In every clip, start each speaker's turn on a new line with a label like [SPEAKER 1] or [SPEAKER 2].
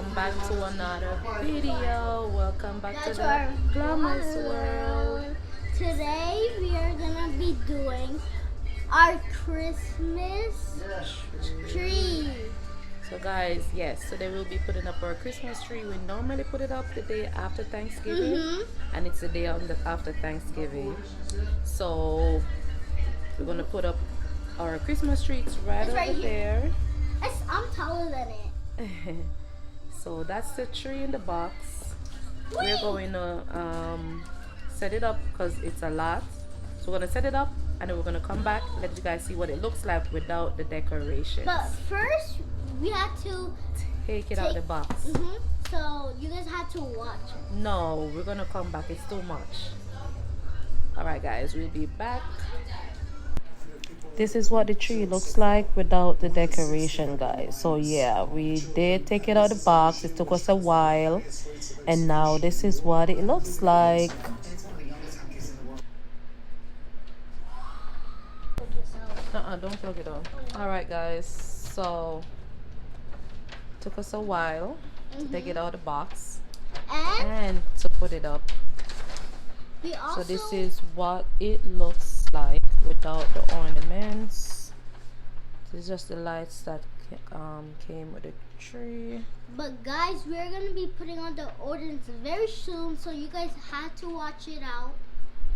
[SPEAKER 1] welcome back to another video. Welcome back to the Glamorous World.
[SPEAKER 2] Today we are gonna be doing our Christmas tree.
[SPEAKER 1] So guys, yes, today we'll be putting up our Christmas tree. We normally put it up the day after Thanksgiving, and it's the day after Thanksgiving. So we're gonna put up our Christmas tree. It's right over there.
[SPEAKER 2] I'm taller than it.
[SPEAKER 1] So that's the tree in the box. We're going to set it up because it's a lot. So we're gonna set it up and then we're gonna come back, let you guys see what it looks like without the decorations.
[SPEAKER 2] But first, we had to
[SPEAKER 1] take it out of the box.
[SPEAKER 2] So you guys had to watch it.
[SPEAKER 1] No, we're gonna come back. It's too much. All right, guys, we'll be back. This is what the tree looks like without the decoration, guys. So yeah, we did take it out of the box. It took us a while, and now this is what it looks like. Don't plug it on. All right, guys, so took us a while to take it out of the box and to put it up. So this is what it looks like without the ornaments. This is just the lights that came with the tree.
[SPEAKER 2] But guys, we're gonna be putting on the ornaments very soon, so you guys had to watch it out.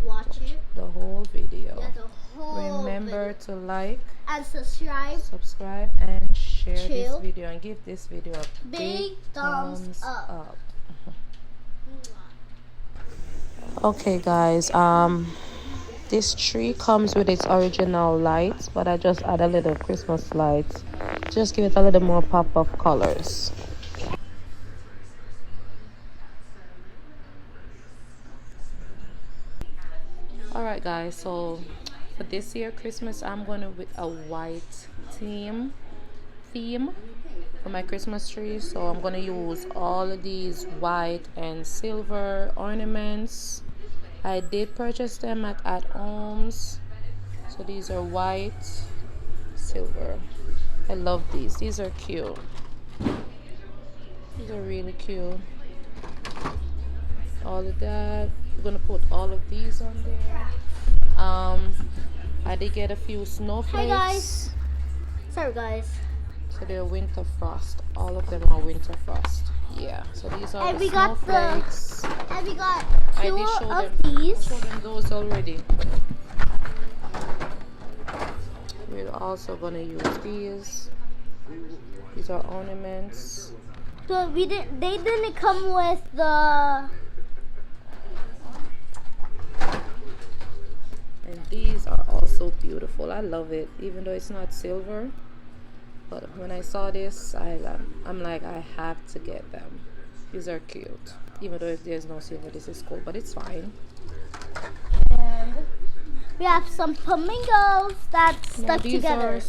[SPEAKER 2] Watch it.
[SPEAKER 1] The whole video.
[SPEAKER 2] Yeah, the whole
[SPEAKER 1] Remember
[SPEAKER 2] video.
[SPEAKER 1] to like
[SPEAKER 2] and subscribe
[SPEAKER 1] and share this video and give this video a
[SPEAKER 2] big thumbs up.
[SPEAKER 1] Okay guys, this tree comes with its original lights, but I just add a little Christmas lights, just give it a little more pop of colors. Alright guys, so for this year Christmas, I'm going with a white theme for my Christmas tree. So I'm going to use all of these white and silver ornaments. I did purchase them at Homes. So these are white, silver. I love these. These are cute. These are really cute. All of that. We're gonna put all of these on there. I did get a few snowflakes.
[SPEAKER 2] Hi guys. Sorry guys.
[SPEAKER 1] So they're winter frost. All of them are winter frost. Yeah. So these are
[SPEAKER 2] And
[SPEAKER 1] the
[SPEAKER 2] we got
[SPEAKER 1] snowflakes.
[SPEAKER 2] And we got
[SPEAKER 1] I
[SPEAKER 2] two
[SPEAKER 1] did show
[SPEAKER 2] of
[SPEAKER 1] them.
[SPEAKER 2] these.
[SPEAKER 1] Show them those already. We're also gonna use these. These are ornaments.
[SPEAKER 2] So they didn't come with the.
[SPEAKER 1] And these are also beautiful. I love it, even though it's not silver. But when I saw this, I'm like, I have to get them. These are cute. Even though if there's no silver, this is cool, but it's fine.
[SPEAKER 2] And we have some flamingos that stuck together.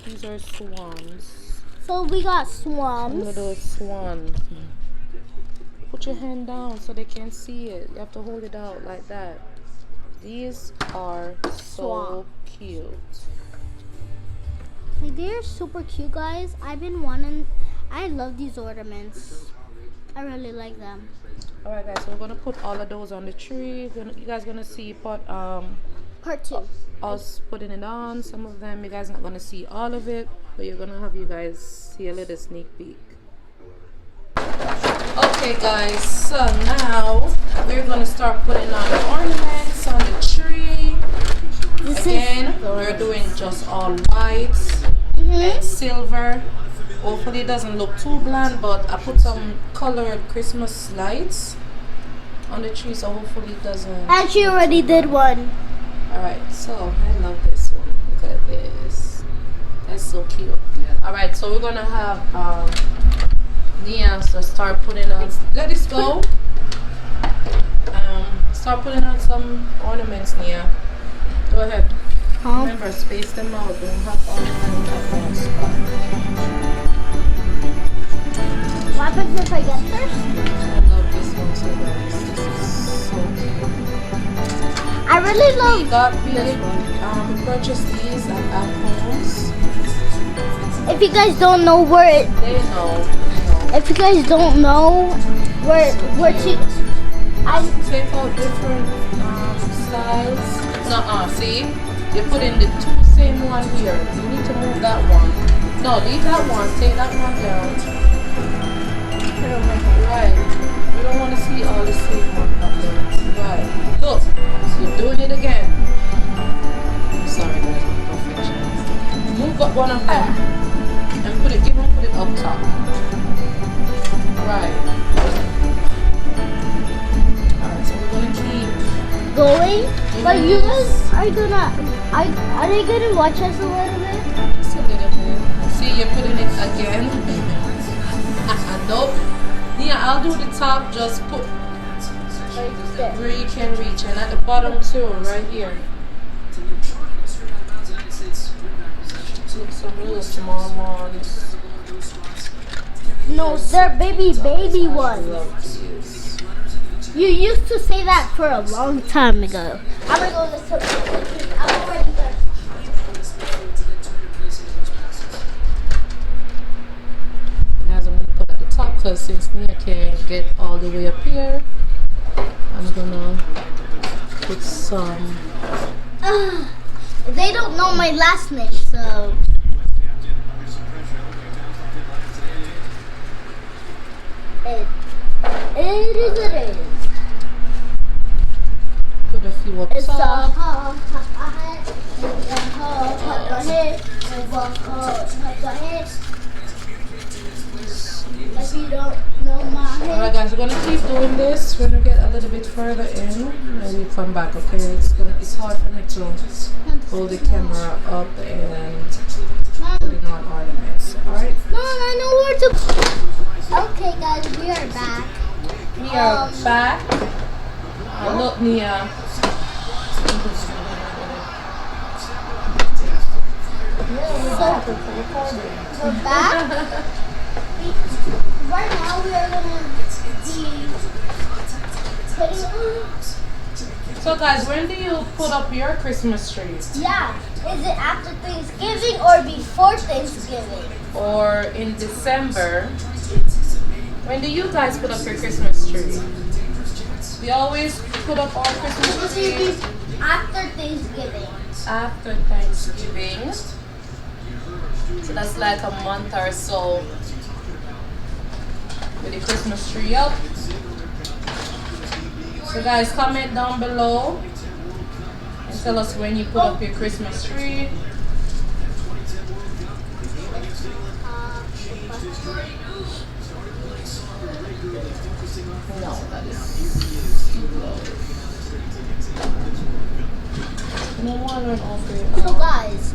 [SPEAKER 1] These are swans.
[SPEAKER 2] So we got
[SPEAKER 1] Some
[SPEAKER 2] swans.
[SPEAKER 1] of those swans. Put your hand down so they can see it. You have to hold it out like that. These are so cute.
[SPEAKER 2] They're super cute, guys. I love these ornaments. I really like them.
[SPEAKER 1] Alright guys, so we're gonna put all of those on the tree. You guys gonna see
[SPEAKER 2] Part 2.
[SPEAKER 1] us putting it on. Some of them you guys not gonna see all of it, but you're gonna have you guys see a little sneak peek. Okay guys, so now we're gonna start putting on the ornaments on the tree. Again, we're doing just all white and silver. Hopefully it doesn't look too bland, but I put some colored Christmas lights on the tree, so hopefully it doesn't.
[SPEAKER 2] And she already did one.
[SPEAKER 1] Alright, so I love this one. Look at this. That's so cute. Alright, so we're gonna have Nia so start putting on. Let this go. Start putting on some ornaments, Nia. Go ahead. Remember, space them out. Don't have all of them at one spot.
[SPEAKER 2] What happens if I get thirsty?
[SPEAKER 1] I love this one so guys. This is so cute.
[SPEAKER 2] I really love
[SPEAKER 1] We purchased these at Homes.
[SPEAKER 2] If you guys don't know where it,
[SPEAKER 1] They know.
[SPEAKER 2] if you guys don't know where to,
[SPEAKER 1] Take out different styles. Nuh-uh, see? You put in the two same one here. You need to move that one. No, leave that one. Take that one down. Right. You don't want to see all the same one up there. Right. Look, you're doing it again. I'm sorry, guys. I'm perfectionist. Move up one of them and put it. Even put it up top. Right. Alright, so we're gonna keep
[SPEAKER 2] going, but you guys are they gonna watch us a little bit?
[SPEAKER 1] just a little bit. See, you're putting it again. Nope. Yeah, I'll do the top. Just put where you can reach, and at the bottom too, right here. Take some real small ones.
[SPEAKER 2] No, they're baby
[SPEAKER 1] I
[SPEAKER 2] ones.
[SPEAKER 1] love these.
[SPEAKER 2] You used to say that for a long time ago. I'm gonna go this way. I'm already there.
[SPEAKER 1] Guys, I'm gonna put at the top because since Nia can't get all the way up here, I'm gonna put some.
[SPEAKER 2] They don't know my last name, so. It is.
[SPEAKER 1] Put a few up
[SPEAKER 2] It's a
[SPEAKER 1] top.
[SPEAKER 2] If you don't know my head.
[SPEAKER 1] Alright guys, we're gonna keep doing this. When we get a little bit further in, and we come back, okay? It's hard for me to hold the camera up and put it on ornaments. Alright?
[SPEAKER 2] Mom, I know where to. Okay, guys, we are back.
[SPEAKER 1] We are back. Look, Nia.
[SPEAKER 2] We're back. Right now, we are gonna be putting.
[SPEAKER 1] So guys, when do you put up your Christmas tree?
[SPEAKER 2] Yeah, is it after Thanksgiving or before Thanksgiving?
[SPEAKER 1] Or in December? When do you guys put up your Christmas tree? We always put up our Christmas
[SPEAKER 2] It
[SPEAKER 1] tree
[SPEAKER 2] should be after Thanksgiving.
[SPEAKER 1] after Thanksgiving. So that's like a month or so with the Christmas tree up. So guys, comment down below and tell us when you put up your Christmas tree. No, that is too low. No water off it.
[SPEAKER 2] So guys,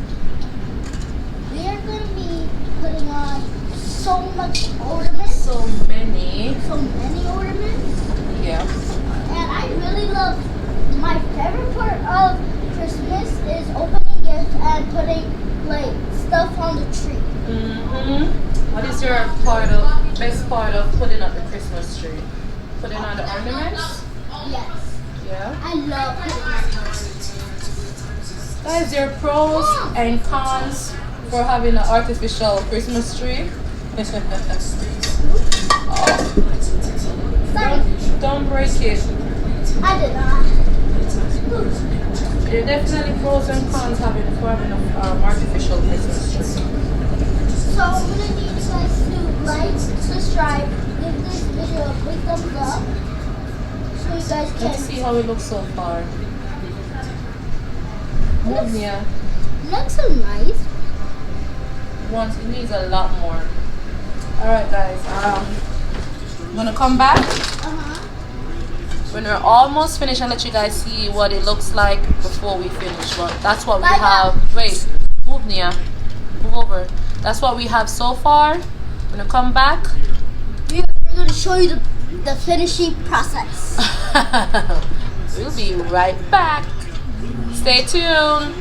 [SPEAKER 2] we are going to be putting on so much ornaments,
[SPEAKER 1] So many.
[SPEAKER 2] so many ornaments,
[SPEAKER 1] Yeah.
[SPEAKER 2] and I really love, my favorite part of Christmas is opening gifts and putting like stuff on the tree.
[SPEAKER 1] What is your best part of putting up the Christmas tree? Putting on the ornaments?
[SPEAKER 2] Yes,
[SPEAKER 1] Yeah.
[SPEAKER 2] I love putting on ornaments.
[SPEAKER 1] Guys, there are pros and cons for having an artificial Christmas tree.
[SPEAKER 2] Sorry,
[SPEAKER 1] Don't break it.
[SPEAKER 2] I did not.
[SPEAKER 1] There are definitely pros and cons for having an artificial Christmas tree.
[SPEAKER 2] So I'm going to need you guys to like, subscribe, give this video a big thumbs up, so you guys
[SPEAKER 1] Let's see
[SPEAKER 2] can.
[SPEAKER 1] how it looks so far. Move Nia.
[SPEAKER 2] Looks so nice.
[SPEAKER 1] It needs a lot more. Alright guys, I'm gonna come back when we're almost finished and let you guys see what it looks like before we finish. But that's what we
[SPEAKER 2] Bye,
[SPEAKER 1] have. Wait, move Nia. Move over. That's what we have so far. I'm gonna come back.
[SPEAKER 2] We're going to show you the finishing process.
[SPEAKER 1] We'll be right back. Stay tuned.